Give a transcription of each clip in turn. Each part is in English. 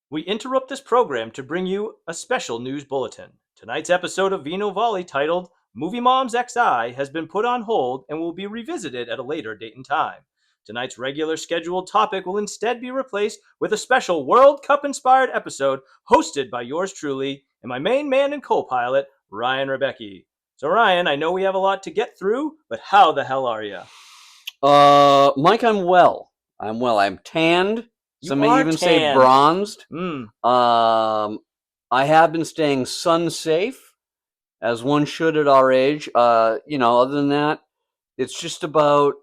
We interrupt this program to bring you a special news bulletin. Tonight's episode of Vino Volley, titled Movie Moms XI, has been put on hold and will be revisited at a later date and time. Tonight's regular scheduled topic will instead be replaced with a special World Cup inspired episode hosted by yours truly and my main man and co pilot, Ryan Rebecki. So, Ryan, I know we have a lot to get through, but how the hell are you? Mike, I'm well. I'm tanned. You Some may are even say tanned. bronzed. Mm. I have been staying sun safe, as one should at our age. Other than that, it's just about,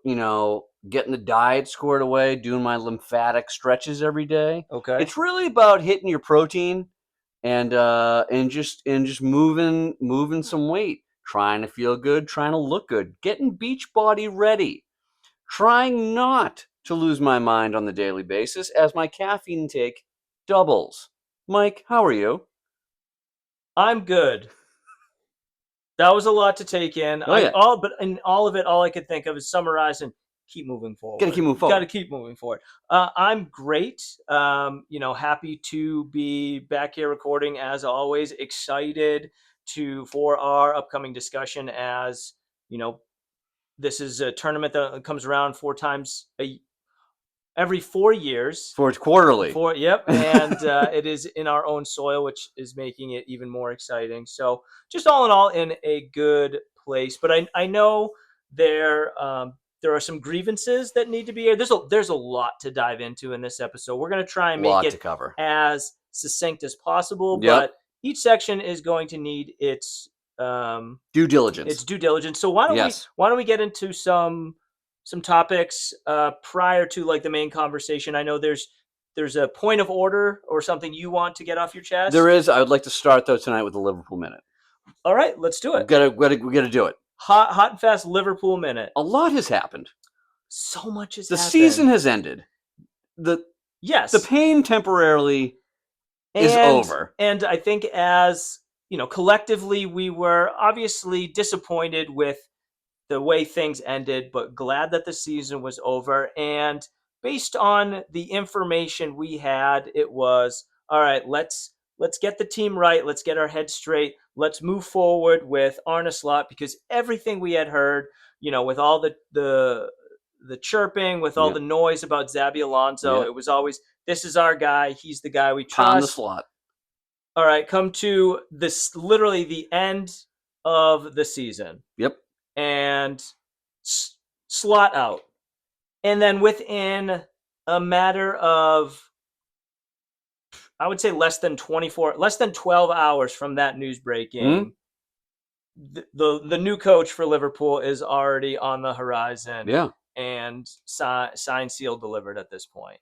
getting the diet squared away, doing my lymphatic stretches every day. Okay. It's really about hitting your protein and just moving some weight, trying to feel good, trying to look good, getting beach body ready. Trying not to lose my mind on the daily basis as my caffeine intake doubles. Mike, how are you? I'm good. That was a lot to take in. Oh, yeah. But in all of it, all I could think of is summarize and keep moving forward. Got to keep moving forward. I'm great. Happy to be back here recording as always. Excited for our upcoming discussion. As you know, this is a tournament that comes around every 4 years. For it's quarterly. And it is in our own soil, which is making it even more exciting. So just all in all, in a good place. But I know there are some grievances that need to be aired. There's a lot to dive into in this episode. We're going to try and make it as succinct as possible. Yep. But each section is going to need its due diligence. So why don't we get into some topics prior to like the main conversation? I know there's a point of order or something you want to get off your chest. There is. I would like to start though tonight with the Liverpool Minute. All right, let's do it. We gotta do it. Hot and fast Liverpool Minute. A lot has happened. So much has happened. The season has ended. The pain temporarily is over. And I think, as collectively, we were obviously disappointed with the way things ended, but glad that the season was over. And based on the information we had, it was, all right, let's get the team right. Let's get our heads straight. Let's move forward with Arne Slot, because everything we had heard, with all the chirping, with all the noise about Xabi Alonso, it was always, this is our guy. He's the guy we trust. Pound the Slot. All right, come to this, literally the end of the season. Yep. And Slot out. And then within a matter of, I would say less than 12 hours from that news breaking, the new coach for Liverpool is already on the horizon. Yeah. And signed, sealed, delivered at this point.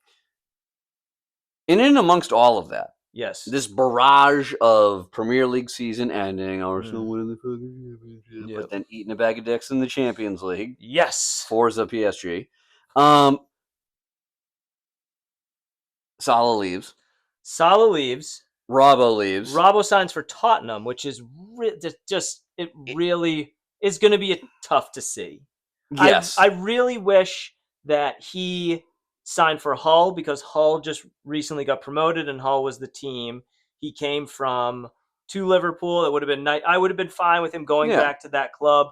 And in amongst all of that, yes, this barrage of Premier League season ending, Arsenal winning the fucking championship, but then eating a bag of dicks in the Champions League. Yes. Forza PSG. Salah leaves. Robbo leaves. Robbo signs for Tottenham, which is really is going to be tough to see. Yes. I really wish that he signed for Hull, because Hull just recently got promoted and Hull was the team he came from to Liverpool. It would have been nice. I would have been fine with him going back to that club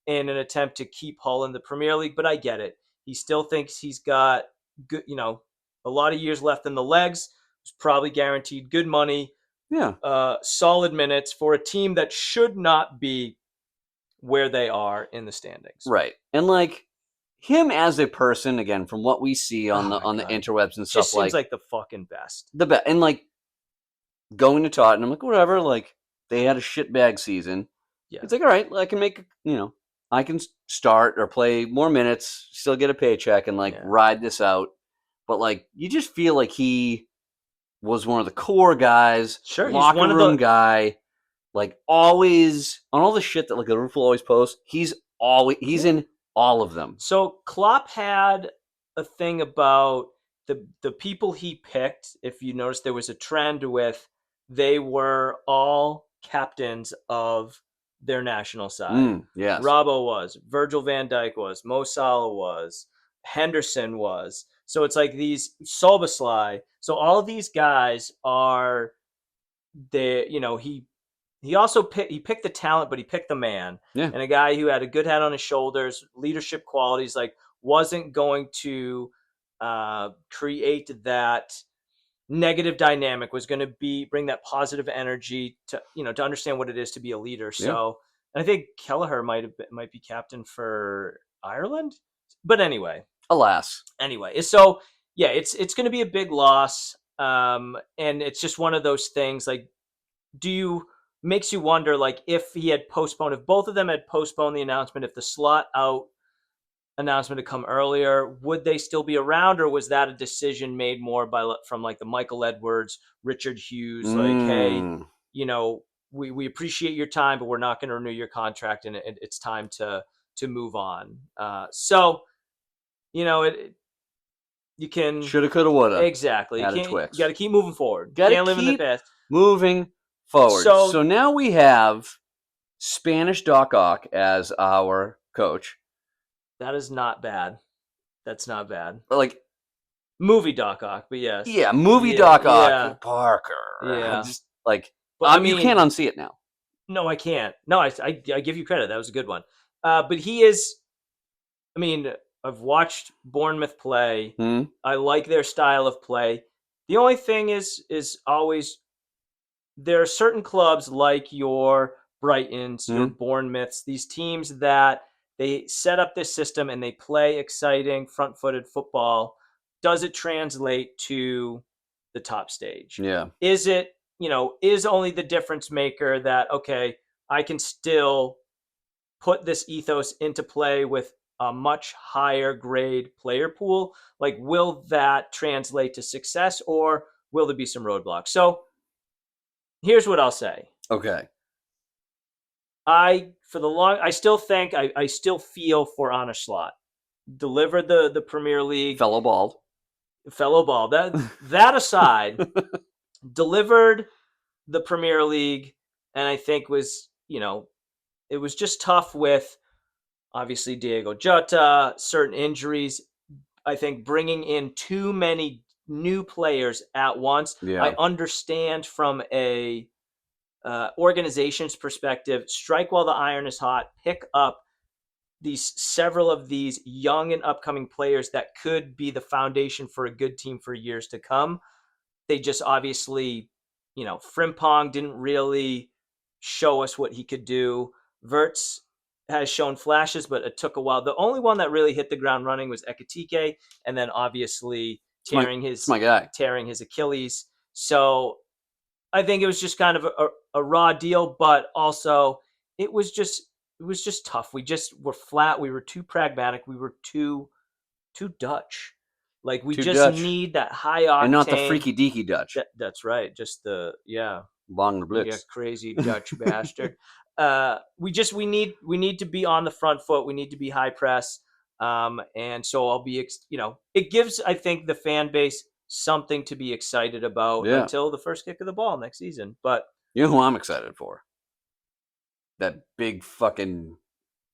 in an attempt to keep Hull in the Premier League, but I get it. He still thinks he's got good, a lot of years left in the legs. He's probably guaranteed good money. Yeah. Solid minutes for a team that should not be where they are in the standings. Right. And him as a person, again, from what we see on the interwebs and stuff, just seems like the fucking best. The best. And going to Tottenham, whatever, they had a shitbag season. Yeah. It's all right, I can make, I can start or play more minutes, still get a paycheck and ride this out. But you just feel like he was one of the core guys, sure, locker room guy, always on all the shit that Liverpool always posts. He's in all of them. So Klopp had a thing about the people he picked. If you notice, there was a trend with they were all captains of their national side. Yes. Robbo was, Virgil van Dijk was, Mo Salah was, Henderson was. So it's like these Solbaslai. So all of these guys are the he also picked the talent, but he picked the man, Yeah. and a guy who had a good head on his shoulders, leadership qualities, like wasn't going to create that negative dynamic, was going to bring that positive energy to to understand what it is to be a leader. Yeah. So and I think Kelleher might be captain for Ireland, but Alas. so yeah, it's going to be a big loss, and it's just one of those things. Like, makes you wonder, like, if both of them had postponed the announcement, if the slot out announcement had come earlier, would they still be around, or was that a decision made more from like the Michael Edwards, Richard Hughes, like, hey, we appreciate your time, but we're not going to renew your contract, and it's time to move on. So you can Shoulda, coulda, woulda. exactly. You got to keep moving forward. Can't live in the past. Moving forward. So now we have Spanish Doc Ock as our coach. That is not bad. That's not bad. Like movie Doc Ock, but yes. Yeah, movie Doc Ock. Yeah. Parker. Yeah. Just like, but, you can't unsee it now. No, I can't. No, I give you credit. That was a good one. But he is. I mean, I've watched Bournemouth play. I like their style of play. The only thing is always there are certain clubs like your Brightons, your Bournemouths, these teams that they set up this system and they play exciting, front-footed football. Does it translate to the top stage? Yeah. Is it, is only the difference maker that, okay, I can still put this ethos into play with a much higher grade player pool? Like, will that translate to success, or will there be some roadblocks? So here's what I'll say. Okay. I still think I still feel for Arne Slot. Delivered the Premier League. Fellow ball. That aside, delivered the Premier League, and I think was, it was just tough with obviously Diego Jota, certain injuries. I think bringing in too many new players at once. Yeah. I understand from a organization's perspective, strike while the iron is hot, pick up several of these young and upcoming players that could be the foundation for a good team for years to come. They just obviously, Frimpong didn't really show us what he could do. Wirtz has shown flashes, but it took a while. The only one that really hit the ground running was Ekitike, and then obviously tearing his Achilles. So I think it was just kind of a raw deal, but also it was just tough. We just were flat. We were too pragmatic. We were too Dutch. Like, we just Dutch. Need that high octane. And not the freaky deaky Dutch. That's right. Just the, Bong the Blitz. Yeah, crazy Dutch bastard. We need to be on the front foot. We need to be high press. And so I'll be, it gives, I think, the fan base something to be excited about until the first kick of the ball next season. But you know who I'm excited for? That big fucking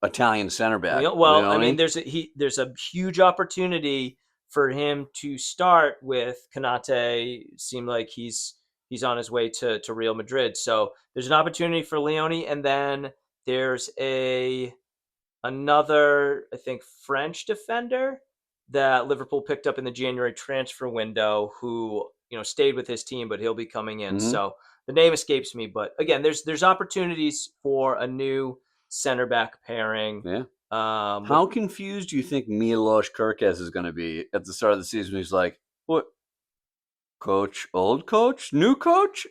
Italian center back. Well, I mean, there's a huge opportunity for him to start with Konate. Seemed like he's on his way to Real Madrid. So there's an opportunity for Leone, and then there's another, I think, French defender that Liverpool picked up in the January transfer window, who stayed with his team, but he'll be coming in. So the name escapes me, but again, there's opportunities for a new center back pairing. Yeah. How confused do you think Milos Kerkez is going to be at the start of the season? He's like, "What? Coach, old coach, new coach?"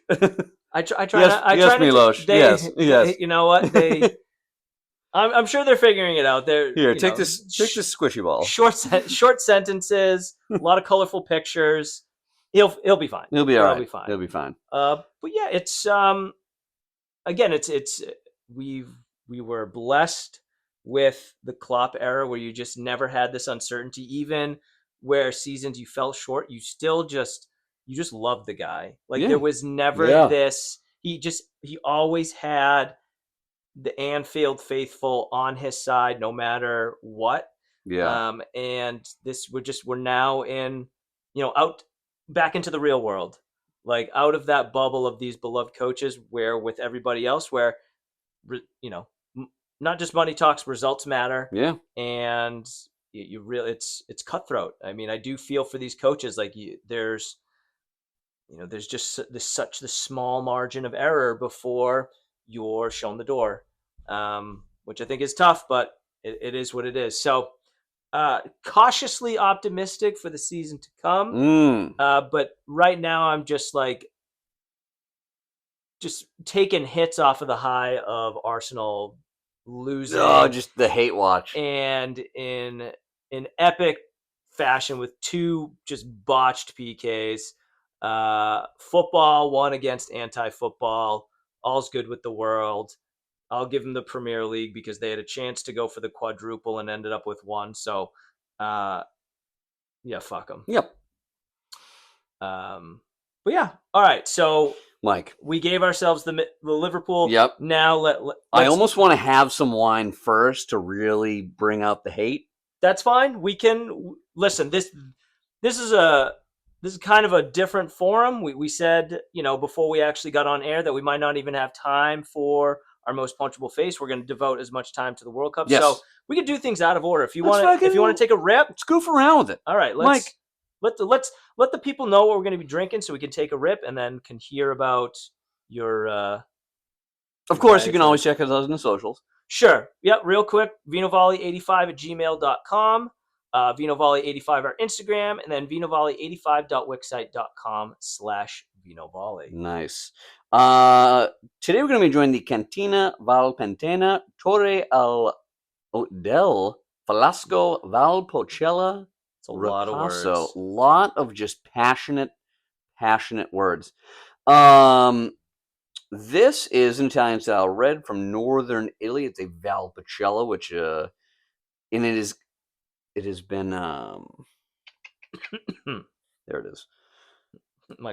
I try. Yes, Milos. Yes. You know what? I'm sure they're figuring it out. Take this squishy ball. Short sentences, a lot of colorful pictures. He'll be fine. He'll be all right. He'll be fine. But yeah, it's again, we were blessed with the Klopp era where you just never had this uncertainty. Even where seasons you fell short, you just loved the guy. Like, there was never this. He always had the Anfield faithful on his side, no matter what. Yeah. And we're now in, out back into the real world, like out of that bubble of these beloved coaches, where with everybody else, where you know, not just money talks, results matter, Yeah. and you really it's cutthroat. I mean, I do feel for these coaches, like there's just such the small margin of error before you're shown the door, which I think is tough, but it is what it is. So cautiously optimistic for the season to come. Mm. But right now, I'm just taking hits off of the high of Arsenal losing, Oh, just the hate watch. and in epic fashion with two just botched PKs. Football won against anti-football. All's good with the world. I'll give them the Premier League because they had a chance to go for the quadruple and ended up with one. So, yeah, fuck them. Yep. But yeah, all right. So Mike, we gave ourselves the Liverpool. Yep. Now I almost want to have some wine first to really bring out the hate. That's fine. We can listen. This is kind of a different forum. We said, before we actually got on air, that we might not even have time for our most punchable face. We're going to devote as much time to the World Cup. Yes. So we can do things out of order. If you Let's want to, if you want to take a rip, let's goof around with it. all right. Mike. Let the people know what we're going to be drinking, so we can take a rip and then can hear about your. Of course, you can always check us out on the socials. Sure. Yep. Real quick, vinovolley85@gmail.com. Vinovolley85 our Instagram, and then vinovolley85.wixsite.com/vinovolley. Nice. Today we're going to be enjoying the Cantina Valpentena Torre del Falasco Valpolicella. It's a lot of words. A lot of just passionate words. This is an Italian-style red from northern Italy. It's a Valpolicella, which and it has been there it is.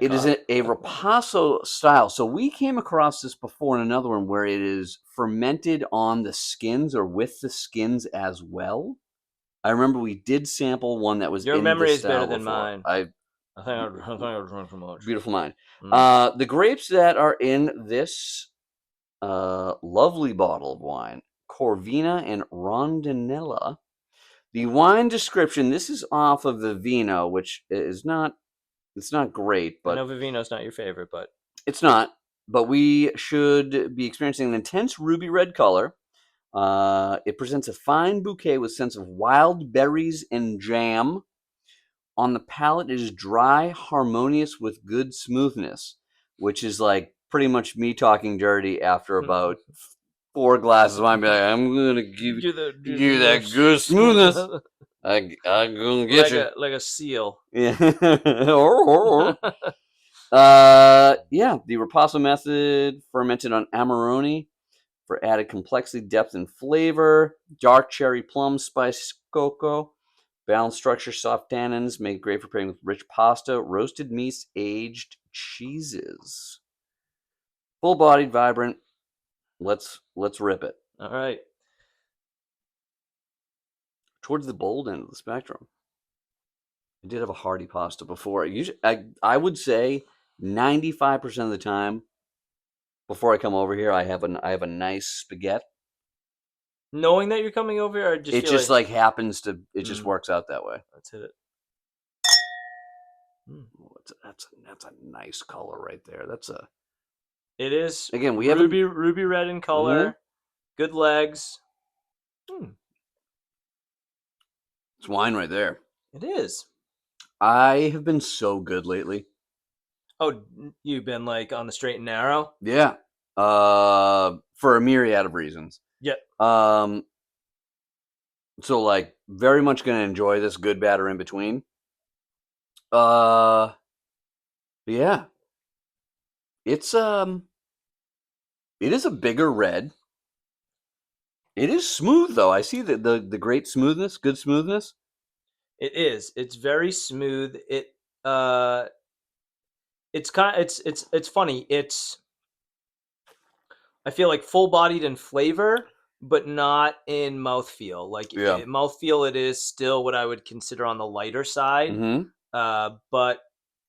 It is a Ripasso style. So we came across this before in another one where it is fermented on the skins or with the skins as well. I remember we did sample one that was. Your in memory this is better style than before. mine. I think I drunk too much. Beautiful mind. The grapes that are in this lovely bottle of wine, Corvina and Rondinella. The wine description, this is off of the Vino, which is not, it's not great, but I know Vivino's not your favorite, but it's not. But we should be experiencing an intense ruby red color. It presents a fine bouquet with sense of wild berries and jam. On the palate, it is dry, harmonious with good smoothness, which is like pretty much me talking dirty after about 4 glasses of wine. Like, I'm gonna give you that good smoothness. I'm gonna get you like a seal. Yeah. Yeah, the Ripasso method, fermented on Amarone for added complexity, depth, and flavor. Dark cherry, plum, spice, cocoa. Balanced structure, soft tannins, made great for pairing with rich pasta, roasted meats, aged cheeses. Full-bodied, vibrant. Let's rip it. All right. Towards the bold end of the spectrum. I did have a hearty pasta before. I would say 95% of the time before I come over here, I have a nice spaghetti. Knowing that you're coming over here, it just like happens to. It just works out that way. Let's hit it. That's a nice color right there. It is. Again, we have ruby red in color. Mm-hmm. Good legs. It's wine right there. It is. I have been so good lately. Oh, you've been like on the straight and narrow? Yeah. For a myriad of reasons. Yeah. So like very much gonna enjoy this good, bad, or in between. Yeah. It's it is a bigger red. It is smooth though. I see the great smoothness, good smoothness. It is. It's very smooth. It's funny. I feel like full-bodied in flavor, but not in mouthfeel. Like Yeah. mouthfeel, it is still what I would consider on the lighter side. Mm-hmm. But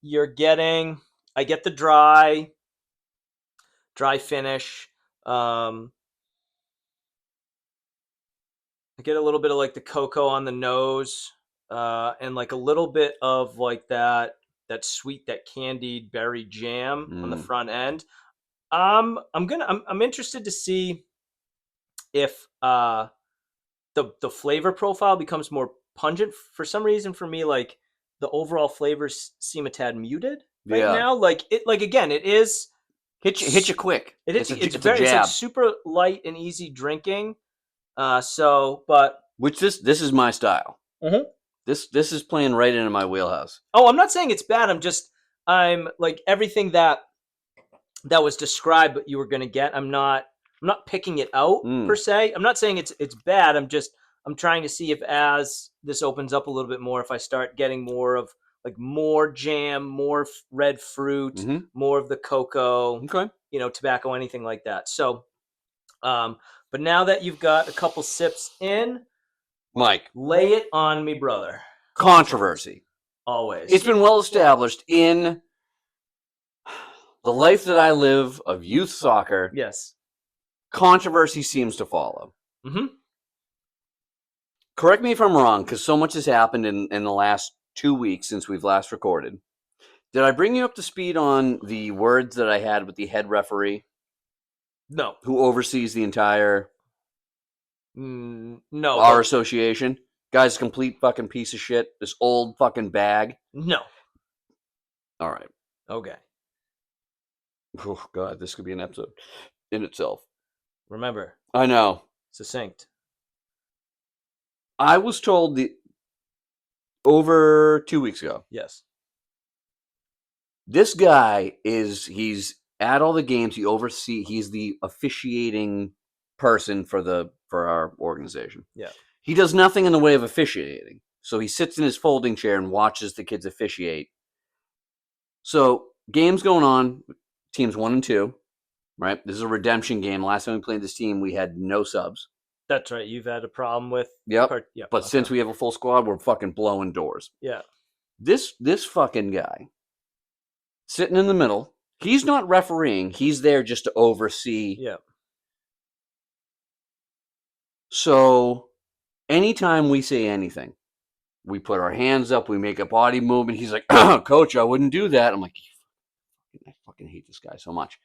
you're getting, I get the dry finish. I get a little bit of like the cocoa on the nose, and like a little bit of like that sweet, that candied berry jam on the front end. I'm interested to see if the flavor profile becomes more pungent. For some reason, for me, like the overall flavors seem a tad muted right Yeah. now. Like again, it is Hit you quick. it's a very, it's like jab. super light and easy drinking. But Which this is my style. Mhm. This is playing right into my wheelhouse. Oh, I'm not saying it's bad. I'm like everything that was described what you were going to get. I'm not picking it out per se. I'm not saying it's bad. I'm trying to see if, as this opens up a little bit more, if I start getting more of like more jam, more red fruit, more of the cocoa, Okay. Tobacco, anything like that. So, but now that you've got a couple sips in, Mike, lay it on me, brother. controversy. Always. It's been well established in the life that I live of youth soccer. Yes. Controversy seems to follow. Mm-hmm. Correct me if I'm wrong, because so much has happened in the last 2 weeks since we've last recorded. Did I bring you up to speed on the words that I had with the head referee? No. Who oversees the entire no. Our association? Guy's a complete fucking piece of shit. This old fucking bag. No. All right. Okay. Oh, God, this could be an episode in itself. Remember. I know. Succinct. I was told over 2 weeks ago. Yes. This guy he's at all the games. He's the officiating person for our organization. Yeah. He does nothing in the way of officiating. So he sits in his folding chair and watches the kids officiate. So games going on, teams 1 and 2, right? This is a redemption game. Last time we played this team, we had no subs. That's right. You've had a problem with. Yep. But since we have a full squad, we're fucking blowing doors. Yeah. This fucking guy sitting in the middle. He's not refereeing. He's there just to oversee. Yeah. So anytime we say anything, we put our hands up, we make a body movement. He's like, Coach, I wouldn't do that. I'm like, I fucking hate this guy so much.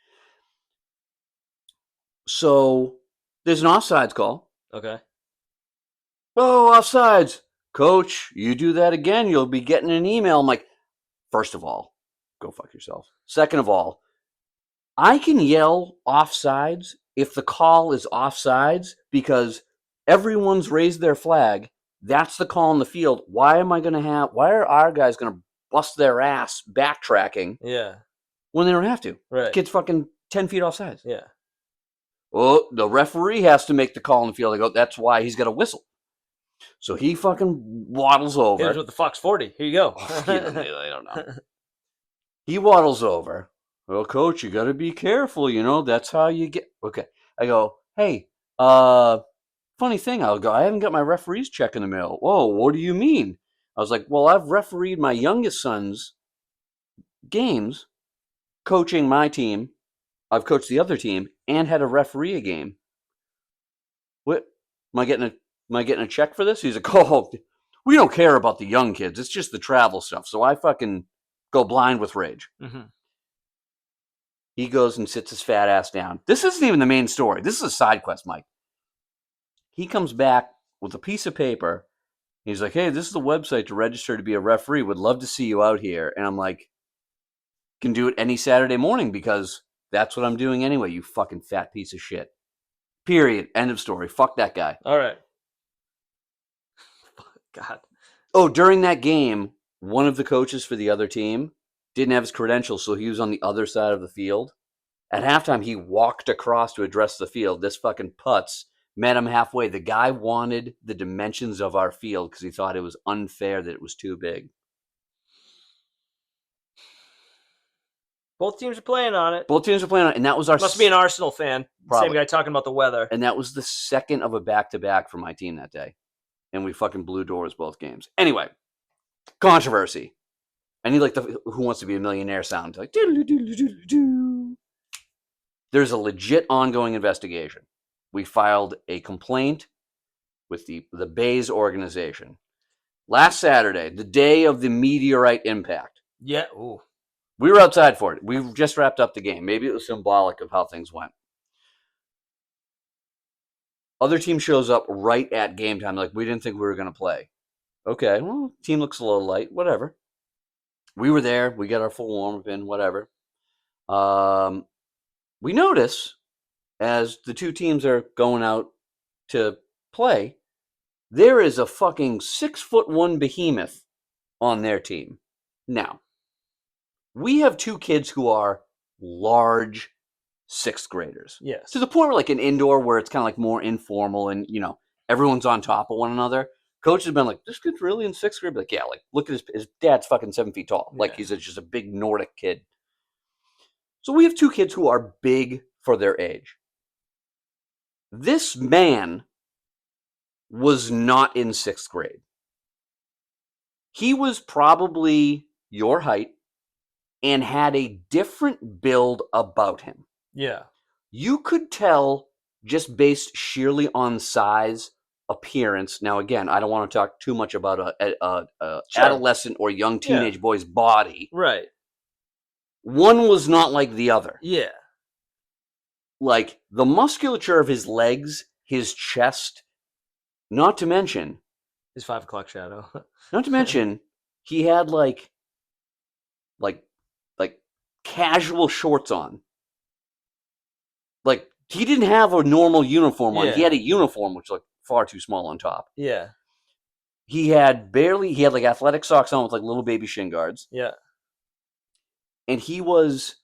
So there's an offsides call. Okay. Oh, offsides. Coach, you do that again, you'll be getting an email. I'm like, first of all, go fuck yourself. Second of all, I can yell offsides if the call is offsides because everyone's raised their flag. That's the call in the field. Why are our guys going to bust their ass backtracking? Yeah. When they don't have to. Right. The kid's fucking 10 feet offsides. Yeah. Well, the referee has to make the call in the field. I go, that's why he's got a whistle. So he fucking waddles over. Here's with the Fox 40. Here you go. They don't know. He waddles over. Well, Coach, you got to be careful. That's how you get. Okay. I go, hey, funny thing. I'll go, I haven't got my referee's check in the mail. Whoa, what do you mean? I was like, well, I've refereed my youngest son's games, coaching my team. I've coached the other team and had a referee a game. What? Am I getting a check for this? He's like, oh, we don't care about the young kids. It's just the travel stuff. So I fucking go blind with rage. Mm-hmm. He goes and sits his fat ass down. This isn't even the main story. This is a side quest, Mike. He comes back with a piece of paper. He's like, hey, this is the website to register to be a referee. Would love to see you out here. And I'm like, can do it any Saturday morning because that's what I'm doing anyway, you fucking fat piece of shit. Period. End of story. Fuck that guy. All right. God. Oh, during that game, one of the coaches for the other team didn't have his credentials, so he was on the other side of the field. At halftime, he walked across to address the field. This fucking putz met him halfway. The guy wanted the dimensions of our field because he thought it was unfair that it was too big. Both teams are playing on it. Both teams are playing on it, and that was our Must be an Arsenal fan. Probably. Same guy talking about the weather. and that was the second of a back-to-back for my team that day. And we fucking blew doors both games. Anyway, controversy. I need like the Who Wants to Be a Millionaire sound. Like, doo-doo-doo-doo-doo-doo. There's a legit ongoing investigation. We filed a complaint with the Bays organization. Last Saturday, the day of the meteorite impact. Yeah. Ooh. We were outside for it. We just wrapped up the game. Maybe it was symbolic of how things went. Other team shows up right at game time. Like, we didn't think we were going to play. Okay, well, team looks a little light. Whatever. We were there. We got our full warm-up in. Whatever. We notice, as the two teams are going out to play, there is a fucking 6'1" behemoth on their team. Now, we have two kids who are large sixth graders. Yes. To the point where, like, an indoor where it's kind of like more informal and, everyone's on top of one another. Coach has been like, this kid's really in sixth grade. Like, yeah, like, look at his dad's fucking 7 feet tall. Like, Yeah. he's just a big Nordic kid. So we have two kids who are big for their age. This man was not in sixth grade. He was probably your height and had a different build about him. Yeah. You could tell just based sheerly on size, appearance. Now, again, I don't want to talk too much about a Sure. adolescent or young teenage boy's body. Right. One was not like the other. Yeah. Like, the musculature of his legs, his chest, not to mention, His 5 o'clock shadow. he had like casual shorts on. Like, he didn't have a normal uniform on. Yeah. He had a uniform which looked far too small on top. Yeah. He had like athletic socks on with like little baby shin guards. Yeah. And he was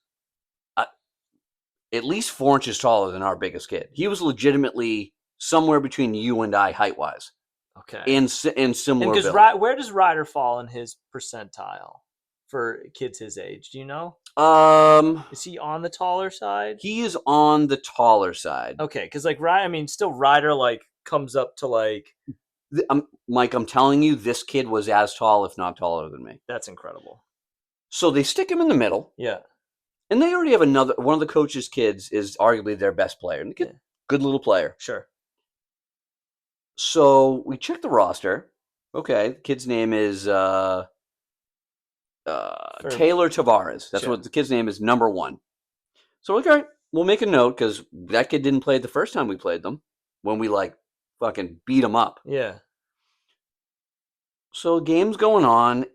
at least 4 inches taller than our biggest kid. He was legitimately somewhere between you and I height-wise. Okay. In similar build. Where does Ryder fall in his percentile for kids his age? Do you know? Is he on the taller side? He is on the taller side. Okay, because like still Ryder like comes up to like. Mike, I'm telling you, this kid was as tall, if not taller than me. That's incredible. So they stick him in the middle. Yeah. And they already have one of the coach's kids is arguably their best player. And the kid, good little player. Sure. So we check the roster. Okay, the kid's name is Taylor Tavares. That's Sure. what the kid's name is, number 1. So we're like, all right, we'll make a note because that kid didn't play the first time we played them when we like fucking beat him up. Yeah. So game's going on,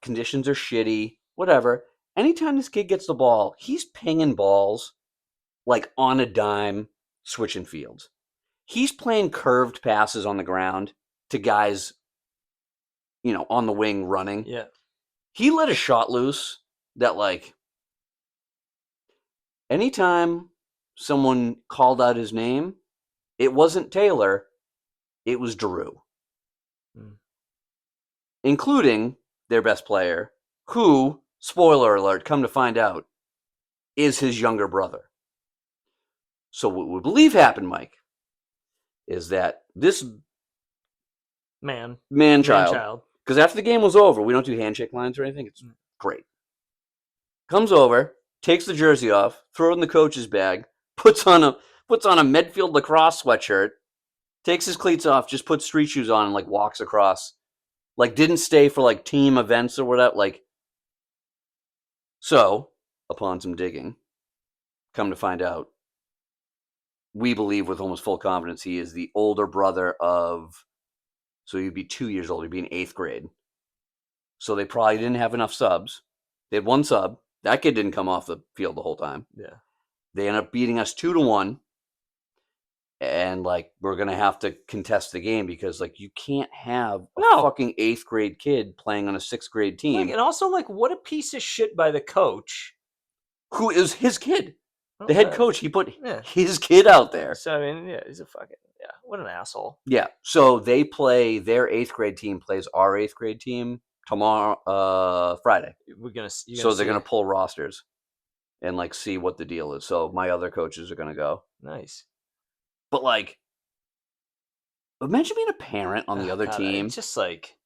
conditions are shitty, whatever. Anytime this kid gets the ball, he's pinging balls like on a dime, switching fields. He's playing curved passes on the ground to guys, on the wing running. Yeah. He let a shot loose that, like, anytime someone called out his name, it wasn't Taylor, it was Drew. Including their best player, who, spoiler alert, come to find out, is his younger brother. So what we believe happened, Mike, is that this man-child, because after the game was over, we don't do handshake lines or anything. It's great. Comes over, takes the jersey off, throws it in the coach's bag, puts on a Medfield lacrosse sweatshirt, takes his cleats off, just puts street shoes on, and like walks across. Like, didn't stay for like team events or whatever. Like, so upon some digging, come to find out, we believe with almost full confidence he is the older brother of. So he'd be 2 years old. He'd be in 8th grade. So they probably didn't have enough subs. They had one sub. That kid didn't come off the field the whole time. Yeah. They ended up beating us 2-1. And, like, we're going to have to contest the game because, like, you can't have a fucking 8th grade kid playing on a 6th grade team. Like, and also, like, what a piece of shit by the coach. Who is his kid. The head coach, he put Yeah. his kid out there. So, I mean, yeah, he's a fucking, yeah, what an asshole. Yeah. So they play, their 8th grade team plays our 8th grade team tomorrow, Friday. They're So they're going to pull rosters. and like see what the deal is. So my other coaches are going to go. Nice. But like, imagine being a parent on the Oh, other God, team. it's just like,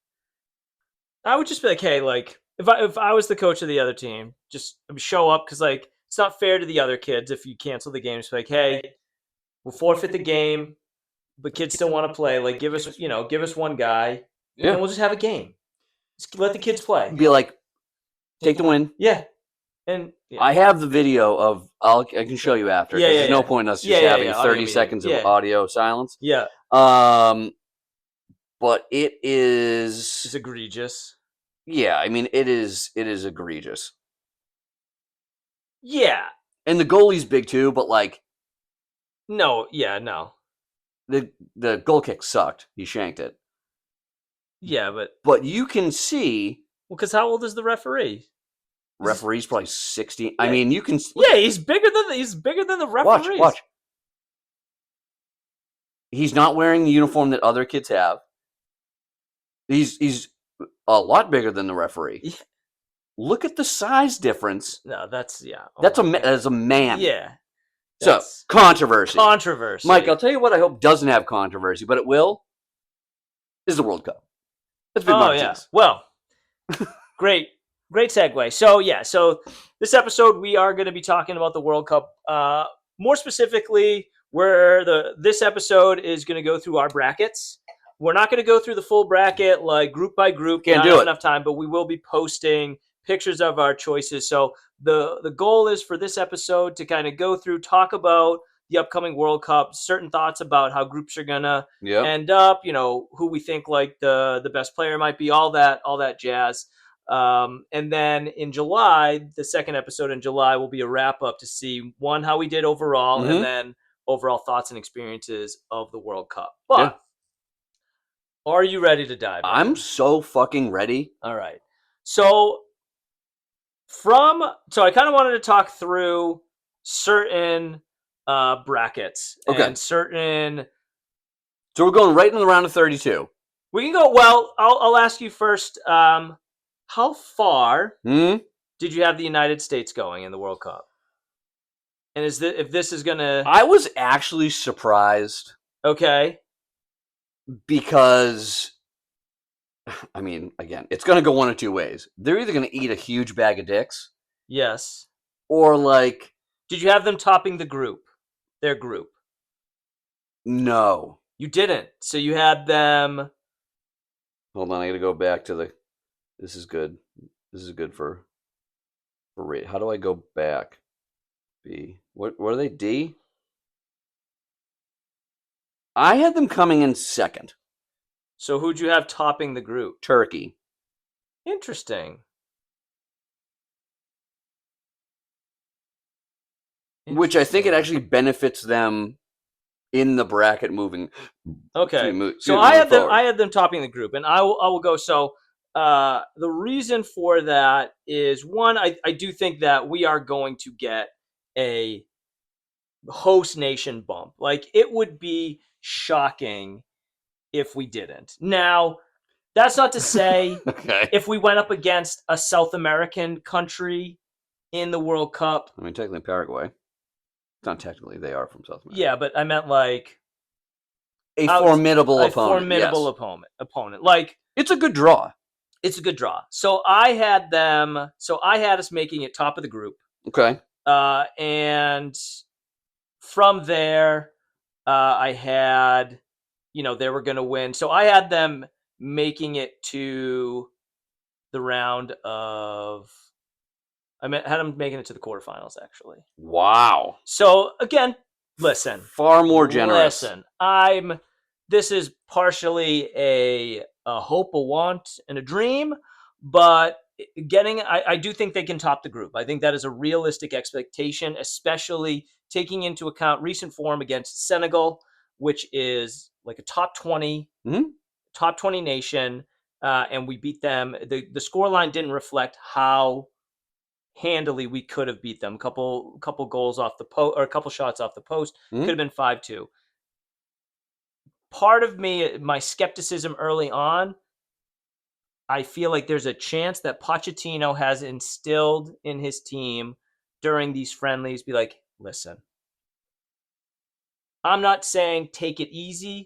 I would just be like, hey, like if I was the coach of the other team, just show up, because like it's not fair to the other kids if you cancel the game. Just be like, hey, we'll forfeit the game, but kids still want to play. Like, give us one guy, Yeah. and we'll just have a game. Just let the kids play. Be like, take the win. Yeah, and yeah. I have the video of. I can show you after. Yeah, 'cause yeah, there's no yeah. point in us Yeah, just yeah, having yeah, audio 30 meeting. seconds Yeah. of audio silence. Yeah, But it is. it's egregious. Yeah, I mean, it is egregious. Yeah. And the goalie's big too, but like No. Yeah. No. the goal kick sucked. He shanked it. Yeah, But you can see because how old is the referee? referee's probably 16. I Yeah. mean, you can Yeah, he's bigger than the referees. watch. He's not wearing the uniform that other kids have. He's a lot bigger than the referee. Yeah. Look at the size difference. No, that's yeah. Oh That's my God. as a man. Yeah. So That's controversy. controversy. Mike, I'll tell you what I hope doesn't have controversy, but it will. Is the World Cup. That's big Mark yeah. Jinks. Well, great segue. So this episode we are going to be talking about the World Cup. More specifically, this episode is going to go through our brackets. We're not going to go through the full bracket like group by group. Can't Not do have it. enough time, but we will be posting pictures of our choices. So the goal is for this episode to kind of go through, talk about the upcoming World Cup, certain thoughts about how groups are gonna end up, who we think like the best player might be, all that jazz. And then in July, the second episode in July will be a wrap up to see how we did overall, and then overall thoughts and experiences of the World Cup. But are you ready to dive in? I'm so fucking ready. All right. So I kind of wanted to talk through certain brackets and certain. So we're going right in the round of 32. We can go. Well, I'll ask you first. How far did you have the United States going in the World Cup? And if this is gonna? I was actually surprised. Okay. Because, I mean, again, it's going to go one of two ways. They're either going to eat a huge bag of dicks. Yes. Or like. Did you have them topping their group? No. You didn't. So you had them. Hold on, I got to go back to the. This is good. This is good for rate. How do I go back? B. What are they? D? I had them coming in second. So who'd you have topping the group? Turkey. Interesting. Which I think it actually benefits them in the bracket moving. Okay. So I had them topping the group, and I will go. So the reason for that is, one, I do think that we are going to get a host nation bump. Like, it would be shocking if we didn't. Now, that's not to say if we went up against a South American country in the World Cup. I mean, technically Paraguay. Not technically, they are from South America. Yeah, but I meant like a formidable opponent. Formidable opponent. Like, it's a good draw. It's a good draw. So I had us making it top of the group. Okay. And from there, I had, they were going to win. So I had them making it to the round of. Had them making it to the quarterfinals, actually. Wow. So again, listen. Far more generous. Listen, this is partially a hope, a want, and a dream, but I do think they can top the group. I think that is a realistic expectation, especially taking into account recent form against Senegal, which is like a top 20 nation, and we beat them. The scoreline didn't reflect how handily we could have beat them. Couple goals off the post, or a couple shots off the post. Could have been 5-2. Part of me, my skepticism early on, I feel like there's a chance that Pochettino has instilled in his team during these friendlies, be like, listen, I'm not saying take it easy,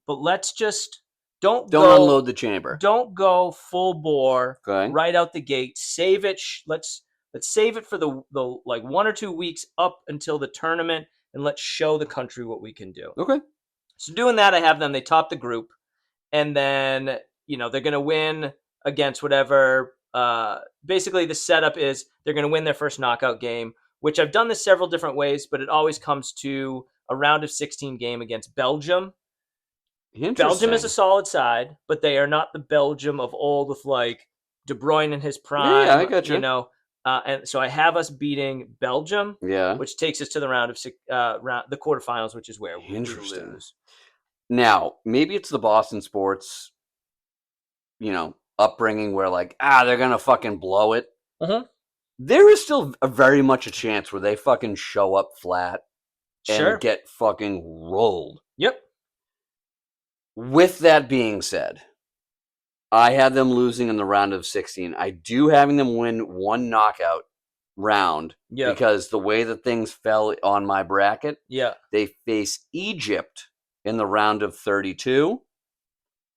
but let's just don't unload the chamber. Don't go full bore right out the gate. Save it. Let's save it for the like 1 or 2 weeks up until the tournament, and let's show the country what we can do. Okay. So doing that, I have them. They top the group, and then they're going to win against whatever. Basically, the setup is they're going to win their first knockout game, which I've done this several different ways, but it always comes to a round of 16 game against Belgium. Belgium is a solid side, but they are not the Belgium of old with like De Bruyne in his prime. Yeah, I got you. And so I have us beating Belgium, which takes us to the round of the quarterfinals, which is where we lose. Now, maybe it's the Boston sports, upbringing where like, they're gonna fucking blow it. There is still very much a chance where they fucking show up flat and get fucking rolled. Yep. With that being said, I had them losing in the round of 16. I do having them win one knockout round because the way that things fell on my bracket, they face Egypt in the round of 32,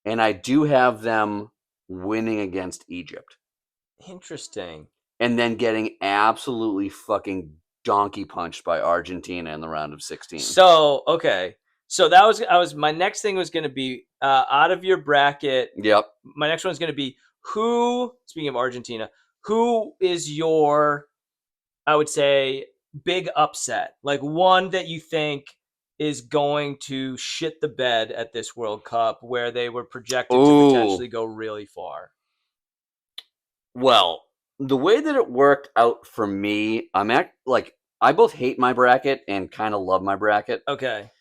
and I do have them winning against Egypt. Interesting. And then getting absolutely fucking donkey punched by Argentina in the round of 16. So, okay. So that was my next thing was going to be out of your bracket. Yep. My next one is going to be speaking of Argentina, who is your, I would say, big upset? Like one that you think is going to shit the bed at this World Cup where they were projected to potentially go really far. Well, the way that it worked out for me, I both hate my bracket and kind of love my bracket. Okay.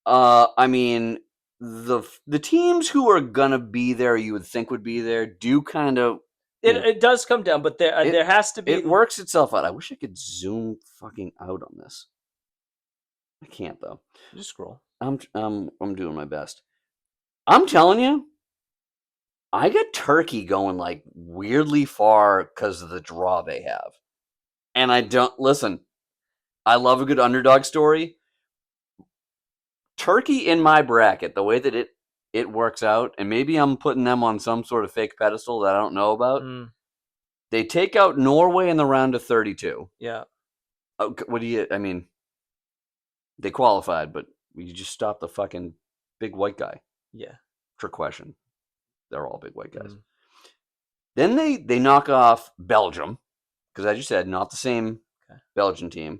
I mean, the teams who are gonna be there, you would think would be there, do kind of. It does come down, but there has to be. It works itself out. I wish I could zoom fucking out on this. I can't though. Just scroll. I'm doing my best. I'm telling you, I got Turkey going like weirdly far because of the draw they have, and I don't listen. I love a good underdog story. Turkey in my bracket, the way that it works out, and maybe I'm putting them on some sort of fake pedestal that I don't know about. They take out Norway in the round of 32. Yeah. I mean, they qualified, but you just stop the fucking big white guy. Yeah. Trick question. They're all big white guys. Then they knock off Belgium, because as you said, not the same Belgian team.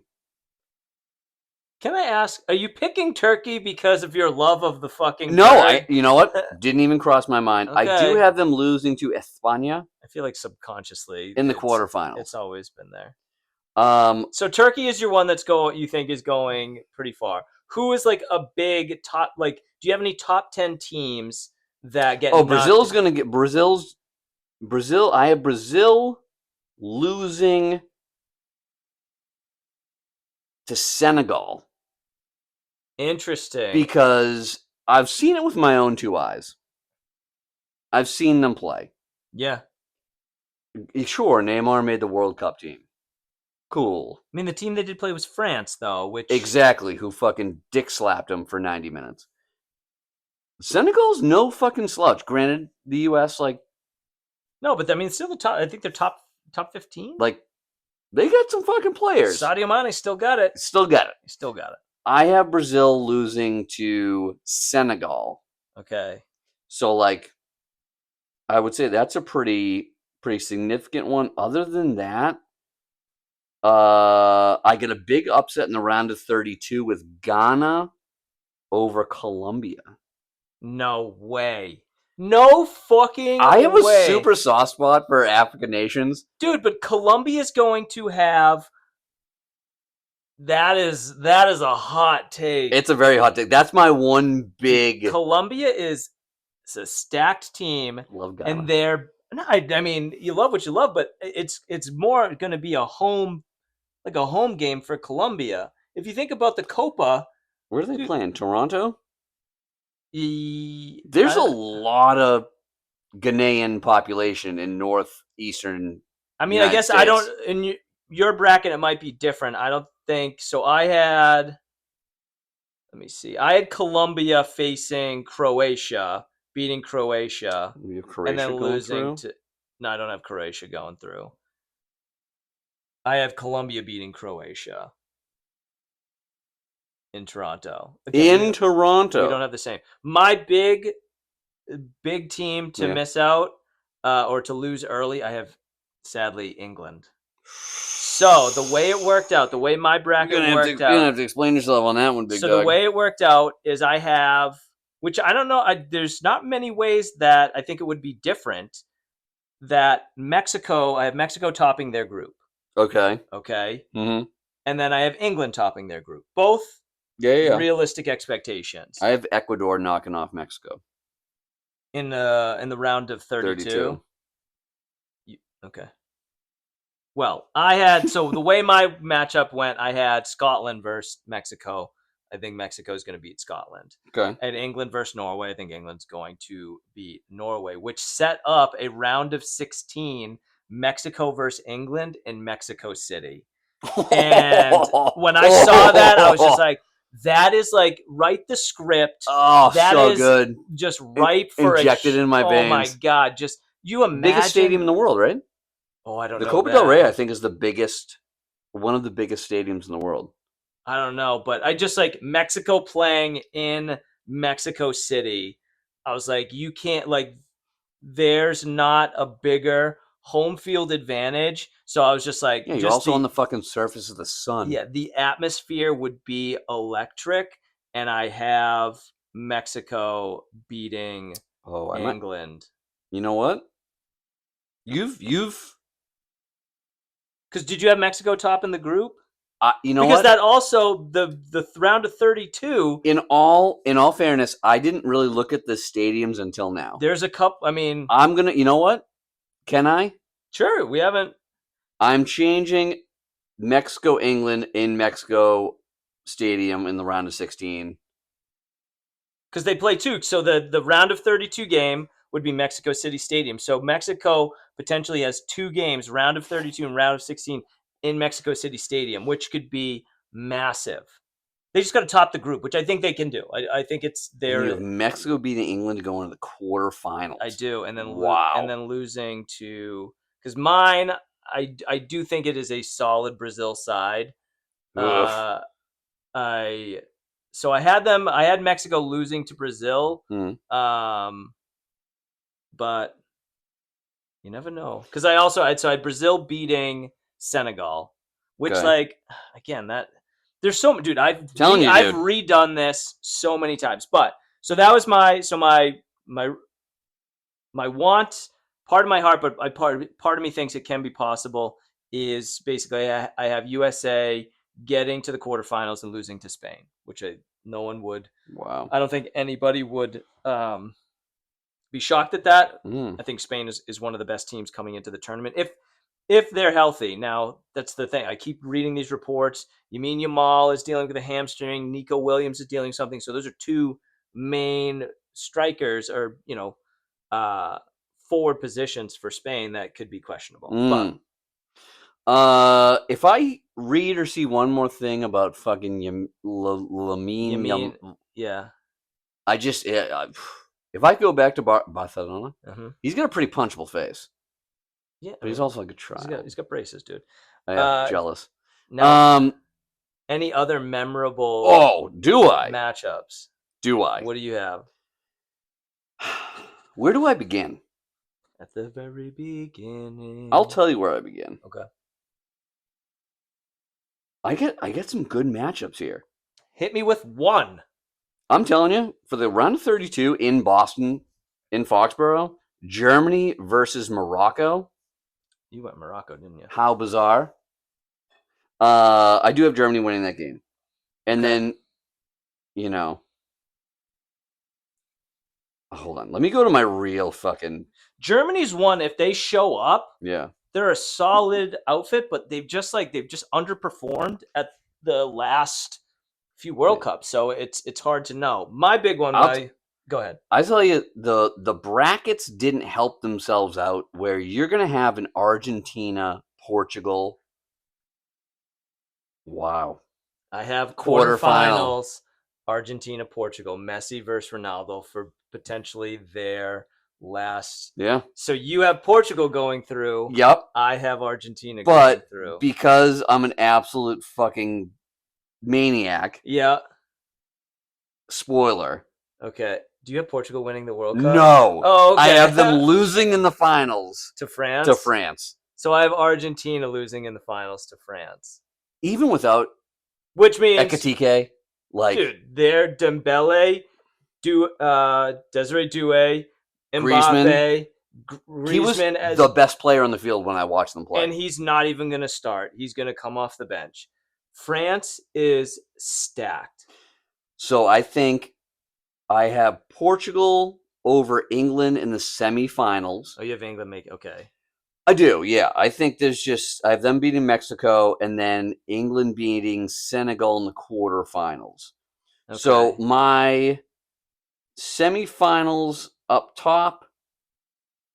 Can I ask, are you picking Turkey because of your love of the fucking No, you know what? Didn't even cross my mind. Okay. I do have them losing to España. I feel like subconsciously. In the quarterfinals. It's always been there. So Turkey is your one you think is going pretty far. Who is like a big top, like, do you have any top 10 teams that get... Brazil's going to get... Brazil, I have Brazil losing to Senegal. Interesting. Because I've seen it with my own two eyes. I've seen them play. Yeah. Sure, Neymar made the World Cup team. Cool. I mean, the team they did play was France, though, which... Exactly, who fucking dick slapped him for 90 minutes. Senegal's no fucking slouch. Granted, the U.S., like... No, but I mean, still the top... I think they're top 15? Like, they got some fucking players. Sadio Mane still got it. Still got it. I have Brazil losing to Senegal. Okay. So, like, I would say that's a pretty significant one. Other than that, I get a big upset in the round of 32 with Ghana over Colombia. No way. No fucking I have way. A super soft spot for African nations. Dude, but Colombia's going to have... That is a hot take. It's a very hot take. That's my one big... Colombia is a stacked team. Love Ghana. And they're... I mean, you love what you love, but it's more going to be a home game for Colombia. If you think about the Copa... Where are they playing? Toronto? There's a lot of Ghanaian population in northeastern. I mean, United States. I don't. your bracket, it might be different. I don't think so. Let me see. I had Colombia facing Croatia, beating Croatia, You have and Croatia then going losing through? to. No, I don't have Croatia going through. I have Colombia beating Croatia in Toronto. Again, In Toronto. we don't have the same. My big team to miss out or to lose early, I have sadly England. So the way it worked out, the way my bracket You're gonna worked out, have to explain yourself on that one, big so dog. the way it worked out is I have, which I don't know, there's not many ways that I think it would be different. That I have Mexico topping their group. Okay. Okay. Mm-hmm. And then I have England topping their group. Both realistic expectations. I have Ecuador knocking off Mexico in the round of 32. Okay. Well, I had the way my matchup went, I had Scotland versus Mexico. I think Mexico is going to beat Scotland. Okay. And England versus Norway. I think England's going to beat Norway, which set up a round of 16, Mexico versus England in Mexico City. And when I saw that, I was just like, that is like, write the script. Oh, that so is good. Just ripe for injected in my veins. Oh my God. Just, you imagine. Biggest stadium in the world, right? Oh, I don't know. know. The Copa del Rey, I think, is one of the biggest stadiums in the world. I don't know, but I just like Mexico playing in Mexico City. I was like, you can't, like, there's not a bigger home field advantage. So I was just like, yeah, you're also on the fucking surface of the sun. Yeah, the atmosphere would be electric, and I have Mexico beating England. You know what? You've because did you have Mexico top in the group? You know because what? That also the round of 32. In all fairness, I didn't really look at the stadiums until now. There's a couple. I mean, I'm gonna. You know what? Can I? Sure. We haven't. I'm changing Mexico England in Mexico Stadium in the round of 16 because they play two. So the round of 32 game would be Mexico City Stadium. So Mexico potentially has two games, round of 32 and round of 16. In Mexico City Stadium, which could be massive. They just got to top the group, which I think they can do. I think it's their. You have Mexico beating England to go into the quarterfinals. I do, and then and then losing to, because mine, I do think it is a solid Brazil side. So I had Mexico losing to Brazil, but you never know, because I had Brazil beating Senegal, which like, again, that there's so much, dude. I've redone this so many times, but so that was my want, part of my heart, but part of me thinks it can be possible, is basically I have USA getting to the quarterfinals and losing to Spain, which no one would. Wow. I don't think anybody would be shocked at that. I think Spain is one of the best teams coming into the tournament if they're healthy. Now, that's the thing. I keep reading these reports. Lamine Yamal is dealing with a hamstring. Nico Williams is dealing with something. So those are two main strikers, or forward positions for Spain that could be questionable. But if I read or see one more thing about fucking Lamine, yeah, I just if I go back to Barcelona, he's got a pretty punchable face. Yeah, but he's also like a try. He's got braces, dude. Jealous. Now, any other memorable? Oh, do I? Matchups? Do I? What do you have? Where do I begin? At the very beginning. I'll tell you where I begin. Okay. I get some good matchups here. Hit me with one. I'm telling you, for the round of 32 in Boston, in Foxborough, Germany versus Morocco. You went Morocco, didn't you? How bizarre. I do have Germany winning that game. And then, hold on. Let me go to my real fucking... Germany's one, if they show up, yeah, they're a solid outfit, but they've just underperformed at the last few World Cups. So it's hard to know. My big one, go ahead. I tell you, the brackets didn't help themselves out, where you're going to have an Argentina, Portugal Wow. I have Quarterfinal. quarterfinals, Argentina, Portugal, Messi versus Ronaldo for potentially their last. Yeah. So you have Portugal going through. Yep. I have Argentina going But through. because I'm an absolute fucking maniac, Yeah. spoiler. Okay. Do you have Portugal winning the World Cup? No. Oh, okay. I have them losing in the finals to France. to France. So I have Argentina losing in the finals to France. Even without Which means, Ekatike, like dude, they're Dembele, Desiree Doué, Mbappe, he was Griezmann as the best player on the field when I watched them play. and he's not even going to start. He's going to come off the bench. France is stacked. So I think I have Portugal over England in the semifinals. Oh, you have England okay. I do, yeah. I think I have them beating Mexico and then England beating Senegal in the quarterfinals. Okay. So my semifinals up top,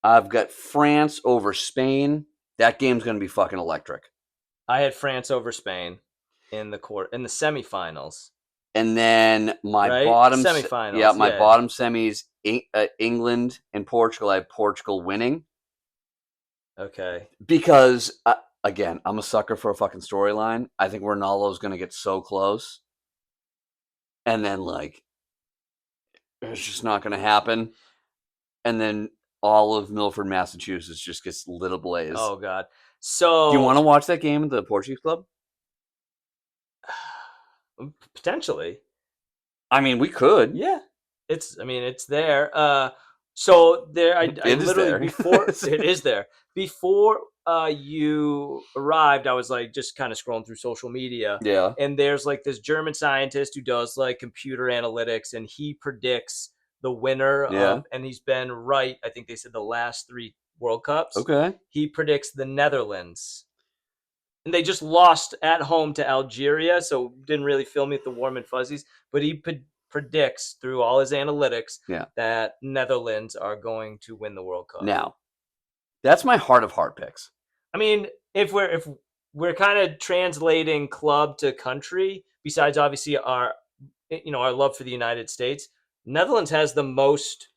I've got France over Spain. That game's going to be fucking electric. I had France over Spain in the semifinals. And then my Right? bottom Semifinals, yeah, my yeah. bottom semis, England and Portugal. I have Portugal winning Okay. because again, I'm a sucker for a fucking storyline. I think Ronaldo's going to get so close, and then like it's just not going to happen, and then all of Milford, Massachusetts, just gets lit ablaze. Oh God. So do you want to watch that game at the Portuguese Club? Potentially. I mean, we could. Yeah. It's there. So there I literally there. before it is there. Before you arrived, I was like just kind of scrolling through social media. Yeah. And there's like this German scientist who does like computer analytics and he predicts the winner of, and he's been right, I think they said the last 3 World Cups. Okay. He predicts the Netherlands. And they just lost at home to Algeria, so didn't really fill me with the warm and fuzzies. But he predicts through all his analytics that Netherlands are going to win the World Cup. Now, that's my heart of heart picks. I mean, if we're kind of translating club to country, besides obviously our love for the United States, Netherlands has the most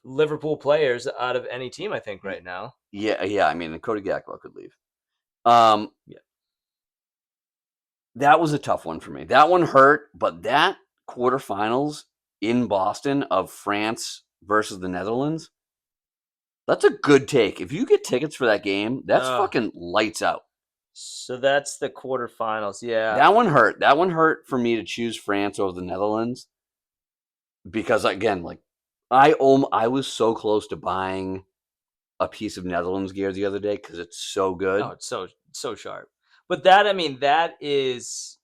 Liverpool players out of any team, I think, right now. Yeah. I mean, Cody Gakpo could leave. Yeah. That was a tough one for me. That one hurt, but that quarterfinals in Boston of France versus the Netherlands, that's a good take. If you get tickets for that game, that's fucking lights out. So that's the quarterfinals, yeah. That one hurt. That one hurt for me to choose France over the Netherlands because, again, like I was so close to buying a piece of Netherlands gear the other day because it's so good. Oh, it's so sharp. But that is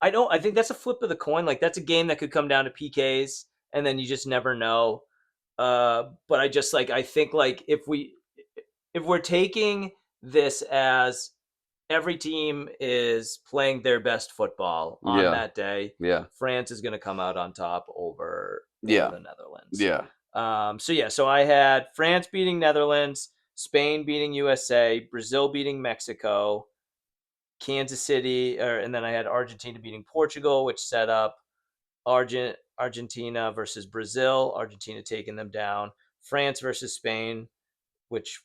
I think that's a flip of the coin. Like that's a game that could come down to PKs and then you just never know. But I just I think like if we're taking this as every team is playing their best football on that day, France is going to come out on top over the Netherlands. Yeah. So I had France beating Netherlands, Spain beating USA, Brazil beating Mexico, Kansas City, and then I had Argentina beating Portugal, which set up Argentina versus Brazil, Argentina taking them down, France versus Spain, which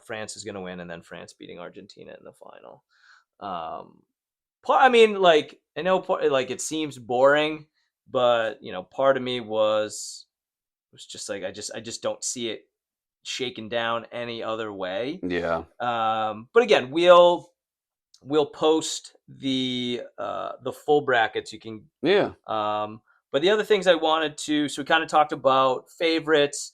France is going to win, and then France beating Argentina in the final. I know it seems boring, but part of me was just like I just don't see it shaken down any other way. Yeah. But again, we'll post the full brackets. You can but the other things I wanted to, so we kind of talked about favorites.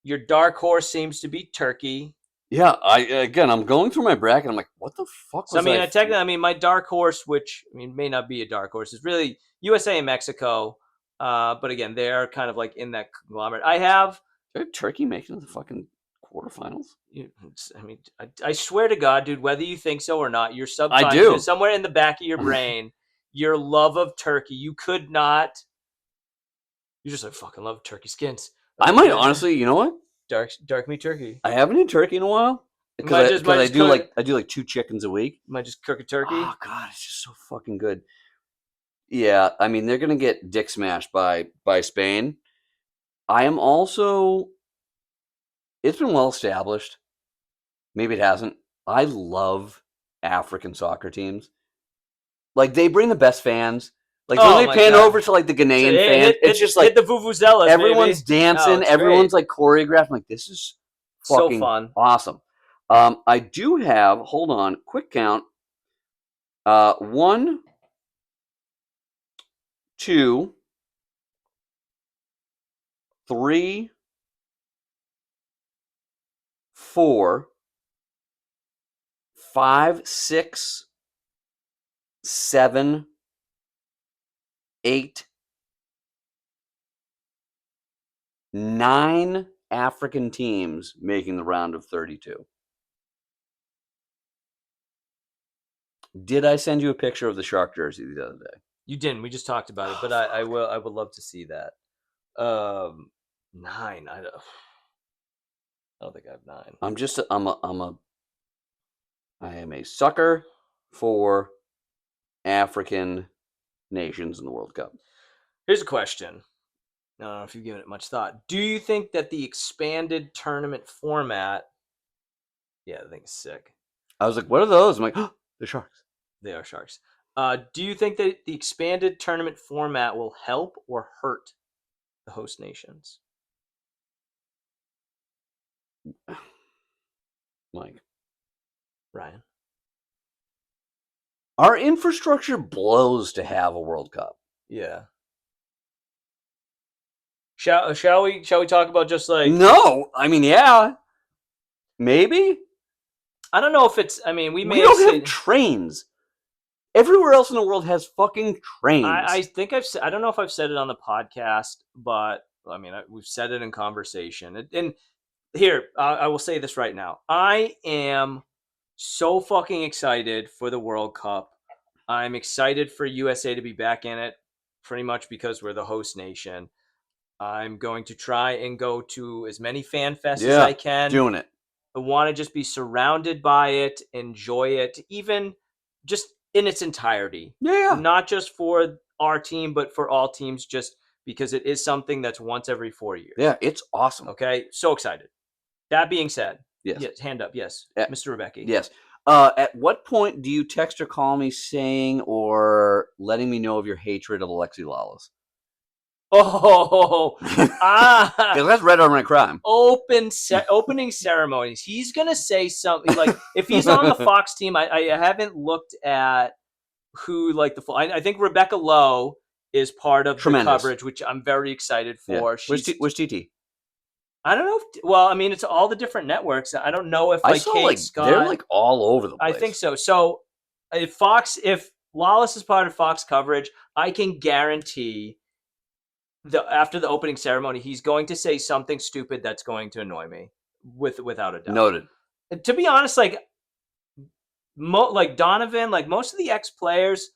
Your dark horse seems to be Turkey. Yeah, I'm going through my bracket. I'm like, what the fuck was my dark horse, which may not be a dark horse, is really USA and Mexico. But again, they're kind of like in that conglomerate. I have Turkey making the fucking quarterfinals. I swear to God, dude, whether you think so or not, your subconscious, I do. somewhere in the back of your brain, your love of turkey, you could not. You just fucking love turkey skins. I might honestly, you know what? Dark meat turkey. I haven't eaten turkey in a while. Might just I do cook, I do like 2 chickens a week. might just cook a turkey. Oh god, it's just so fucking good. Yeah, I mean they're gonna get dick smashed by Spain. I am also. It's been well established. Maybe it hasn't. I love African soccer teams. Like they bring the best fans. Like when Oh they my pan God. over to like the So Ghanaian fans, it's just like hit the vuvuzelas, everyone's baby. Oh, dancing, it's everyone's great. like choreographed. I'm like, this is So fucking fun. awesome. I do have, hold on, quick count. 1, 2, 3, 4, 5, 6, 7, 8, 9 African teams making the round of 32. Did I send you a picture of the Shark jersey the other day? You didn't. We just talked about it, but Oh, I fuck. will. I would love to see that. 9. I don't think I have 9. I am a sucker for African nations in the World Cup. Here's a question. I don't know if you've given it much thought. Do you think that the expanded tournament format? Yeah, I think it's sick. I was like, what are those? I'm like, oh, the Sharks. They are Sharks. Do you think that the expanded tournament format will help or hurt the host nations? Mike. Ryan? Our infrastructure blows to have a World Cup. Yeah. Shall we talk about just like No, I mean, yeah, maybe. I don't know if it's. I mean, we We may don't have have trains. Everywhere else in the world has fucking trains. I think I don't know if I've said it on the podcast, but I mean we've said it in conversation. And here I will say this right now: I am so fucking excited for the World Cup. I'm excited for USA to be back in it, pretty much because we're the host nation. I'm going to try and go to as many fan fests as I can. Doing it. I want to just be surrounded by it, enjoy it, even just in its entirety. Yeah. Not just for our team, but for all teams, just because it is something that's once every 4 years. Yeah, it's awesome. Okay, so excited. That being said, yes, hand up, yes, Mr. Rebecki. Yes. At what point do you text or call me saying or letting me know of your hatred of Alexi Lawless? Oh, Because that's red on red crime. Opening ceremonies. He's gonna say something like if he's on the Fox team. I haven't looked at who like the. I think Rebecca Lowe is part of the coverage, which I'm very excited for. Yeah. Where's TT? I don't know. Well, I mean, it's all the different networks. I don't know if I saw Kate Scott. They're like all over the place. I think so. So if Lawless is part of Fox coverage, I can guarantee after the opening ceremony, he's going to say something stupid that's going to annoy me without a doubt. Noted. And to be honest, like Donovan, like most of the ex-players,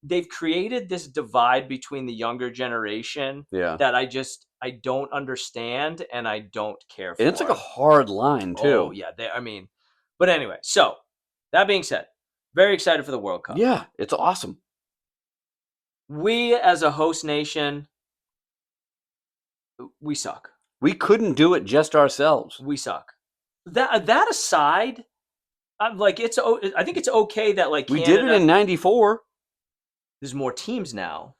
they've created this divide between the younger generation that I don't understand and I don't care for. And it's like a hard line too. Oh yeah, but anyway. So that being said, very excited for the World Cup. Yeah, it's awesome. We as a host nation, we suck. We couldn't do it just ourselves. We suck. That aside, I think it's okay that like we did it in '94. There's more teams now.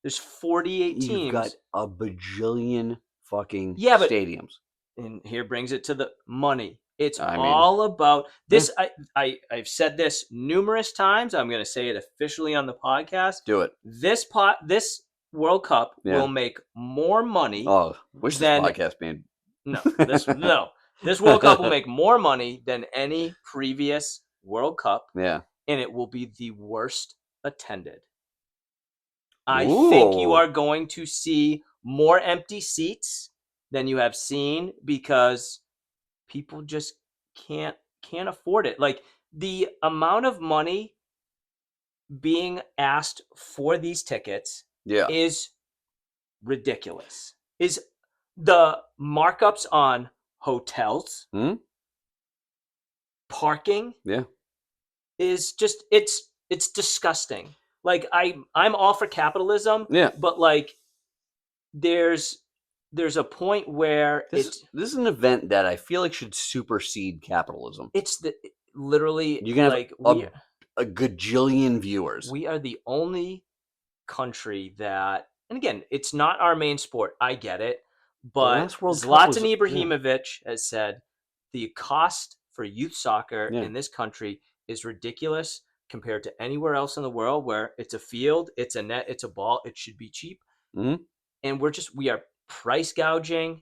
There's 48 teams. You've got a bajillion fucking stadiums. And here brings it to the money. It's all about this. I've said this numerous times. I'm going to say it officially on the podcast. Do it. This World Cup will make more money. Oh, wish this podcast being This World Cup will make more money than any previous World Cup. Yeah, and it will be the worst attended. I think you are going to see more empty seats than you have seen because people just can't afford it. Like the amount of money being asked for these tickets is ridiculous. Is the markups on hotels, parking Yeah. is just it's disgusting. Like I'm all for capitalism, Yeah. but like there's a point where This is an event that I feel like should supersede capitalism. it's the literally You can have like we a gajillion viewers. we are the only country that, and again, it's not our main sport. I get it, The but last World Cup was Zlatan yeah. Ibrahimovic has said the cost for youth soccer Yeah. in this country is ridiculous compared to anywhere else in the world where it's a field, it's a net, it's a ball, it should be cheap. Mhm. And we are price gouging.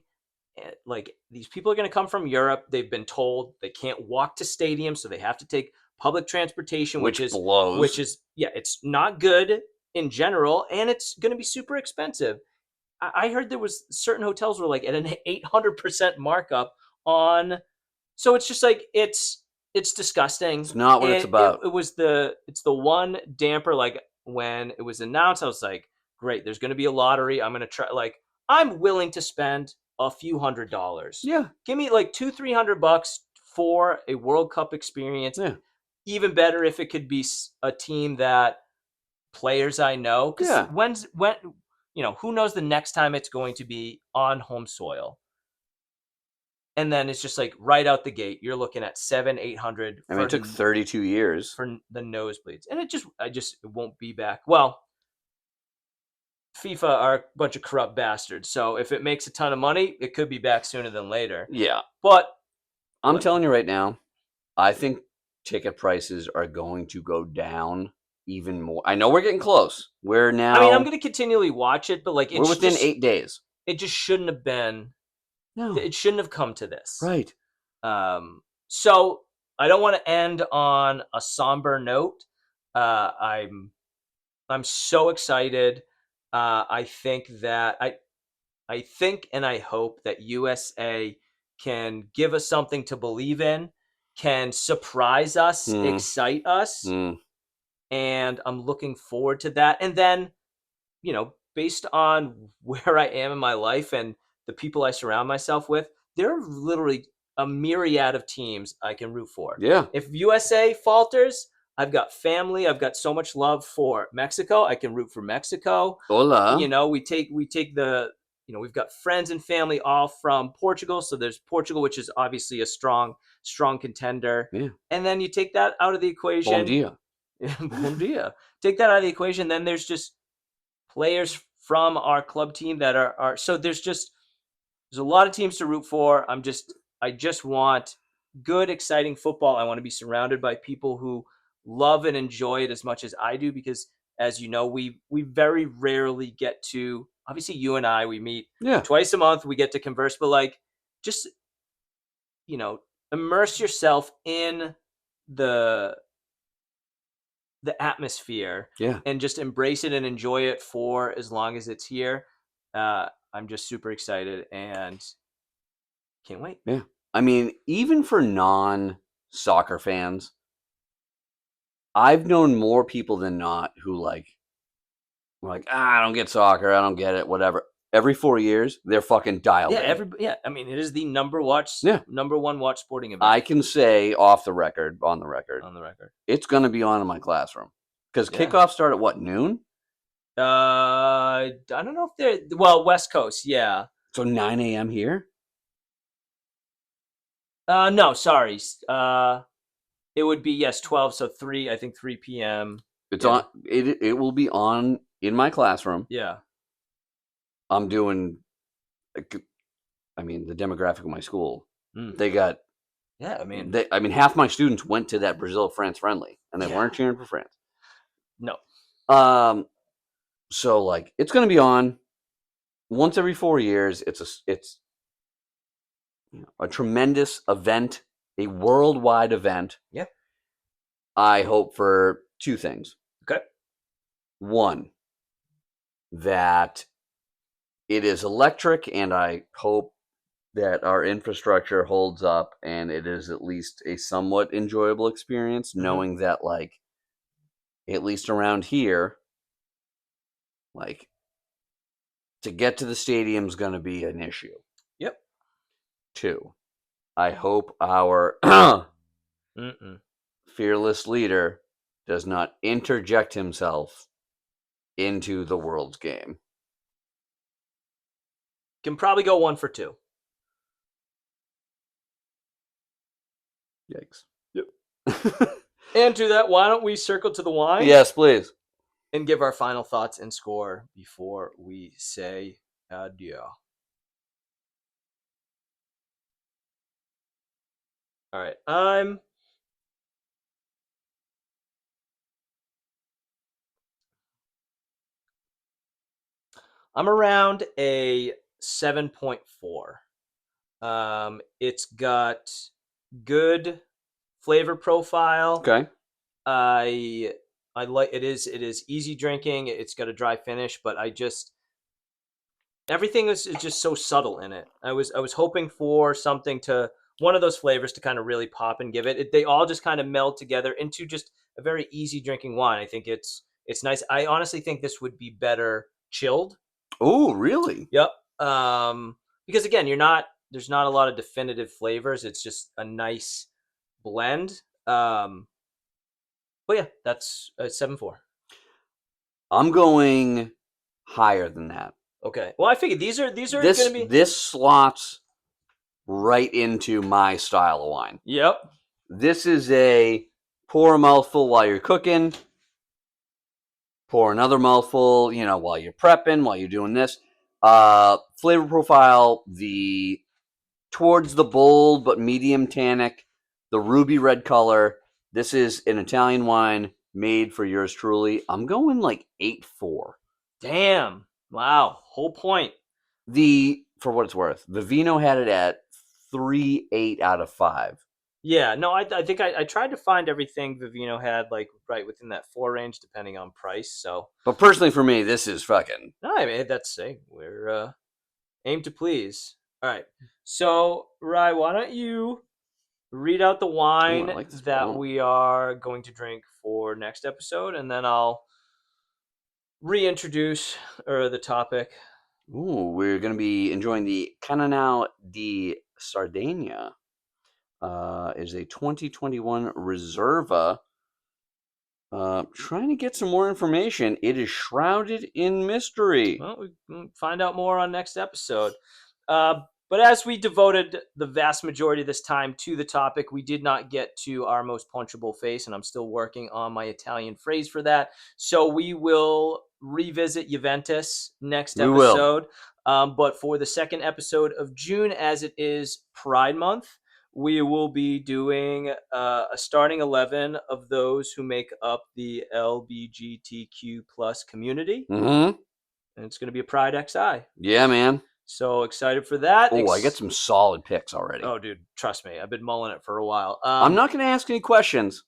Like these people are going to come from Europe. They've been told they can't walk to stadiums, so they have to take public transportation, which blows. yeah, it's not good in general, and it's going to be super expensive. I heard there was certain hotels were like at an 800% markup on, so it's just like it's disgusting. It's not what it's about. It's the one damper. Like when it was announced, I was like, great, there's going to be a lottery. I'm going to try. Like I'm willing to spend a few $100s. Yeah. Give me like $200-300 for a World Cup experience. Yeah. Even better if it could be a team that players I know. Because Yeah. when who knows the next time it's going to be on home soil. And then it's just like right out the gate, you're looking at 700-800. I mean, it took 32 years for the nosebleeds, and it won't be back. Well, FIFA are a bunch of corrupt bastards, so if it makes a ton of money, it could be back sooner than later. Yeah, but I'm telling you right now, I think ticket prices are going to go down even more. I know we're getting close. We're now. I mean, I'm going to continually watch it, but like we're within 8 days. It just shouldn't have been. No, it shouldn't have come to this. Right. So I don't want to end on a somber note. I'm so excited. I think and I hope that USA can give us something to believe in, can surprise us, excite us, and I'm looking forward to that. And then, based on where I am in my life and the people I surround myself with, there are literally a myriad of teams I can root for. Yeah. If USA falters, I've got family. I've got so much love for Mexico. I can root for Mexico. Hola. We take the, we've got friends and family all from Portugal. So there's Portugal, which is obviously a strong contender. Yeah. And then you take that out of the equation. Bon dia. Bon dia. Take that out of the equation. Then there's just players from our club team that are so there's a lot of teams to root for. I just want good, exciting football. I want to be surrounded by people who love and enjoy it as much as I do, because as you know, we very rarely get to, obviously you and I, we meet twice a month, we get to converse, but like just immerse yourself in the atmosphere, and just embrace it and enjoy it for as long as it's here. I'm just super excited and can't wait. Yeah. I mean, even for non-soccer fans, I've known more people than not who were like, I don't get soccer, I don't get it, whatever. Every 4 years, they're fucking dialed in. I mean, it is the number one watch sporting event. I can say on the record, it's going to be on in my classroom. Because kickoffs start at what, noon? I don't know if they're, West Coast, yeah. So 9 a.m. here? No, sorry. It would be 12, so 3 p.m. It's on. It will be on in my classroom. Yeah. I'm doing. I mean, the demographic of my school. They got. Yeah, I mean, half my students went to that Brazil-France friendly, and they weren't cheering for France. No. So it's going to be on once every 4 years. It's a tremendous event, a worldwide event. Yeah. I hope for two things. Okay. One, that it is electric, and I hope that our infrastructure holds up and it is at least a somewhat enjoyable experience, knowing that, at least around here, to get to the stadium is going to be an issue. Yep. 2, I hope our Mm-mm. Fearless leader does not interject himself into the world's game. Can probably go 1 for 2. Yikes. Yep. And to that, why don't we circle to the wine? Yes, please. And give our final thoughts and score before we say adieu. All right. I'm around a 7.4. It's got good flavor profile. Okay. I like it is easy drinking. It's got a dry finish, but everything is just so subtle in it. I was hoping for something to one of those flavors to kind of really pop and give it. They all just kind of meld together into just a very easy drinking wine. I think it's nice. I honestly think this would be better chilled. Oh, really? Yep. Because again, there's not a lot of definitive flavors. It's just a nice blend. But yeah, that's 7.4. I'm going higher than that. Okay. Well, I figured these are going to be. This slots right into my style of wine. Yep. This is a pour a mouthful while you're cooking, pour another mouthful, while you're prepping, while you're doing this. Flavor profile, towards the bold but medium tannic, the ruby red color. This is an Italian wine made for yours truly. I'm going like 8.4. Damn. Wow. Whole point. For what it's worth, Vivino had it at 3.8 out of 5. Yeah. No, I think I tried to find everything Vivino had like right within that 4 range, depending on price. So. But personally, for me, this is fucking. No, I mean that's we're aim to please. All right. So, Rye, why don't you read out the wine like this that bottle. we are going to drink for next episode, and then I'll reintroduce the topic. Ooh, we're going to be enjoying the Cananao di Sardegna. Is a 2021 Reserva. Trying to get some more information. It is shrouded in mystery. Well, we can find out more on next episode. But as we devoted the vast majority of this time to the topic, we did not get to our most punchable face, and I'm still working on my Italian phrase for that. So we will revisit Juventus next We will. episode. But for the second episode of June, as it is Pride Month, we will be doing a starting 11 of those who make up the LGBTQ plus community. Mm-hmm. And it's going to be a Pride XI. Yeah, man. So excited for that. Oh, I get some solid picks already. Oh, dude, trust me. I've been mulling it for a while. I'm not going to ask any questions.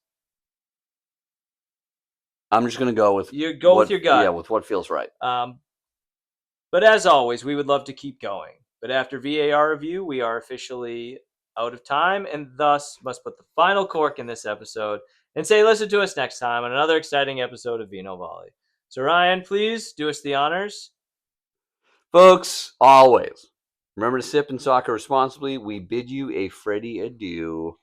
I'm just going to go with... You go with your gut. Yeah, with what feels right. But as always, we would love to keep going. But after VAR review, we are officially out of time and thus must put the final cork in this episode and say listen to us next time on another exciting episode of Vino Volley. So Ryan, please do us the honors. Folks, always remember to sip and soccer responsibly. We bid you a Freddy adieu.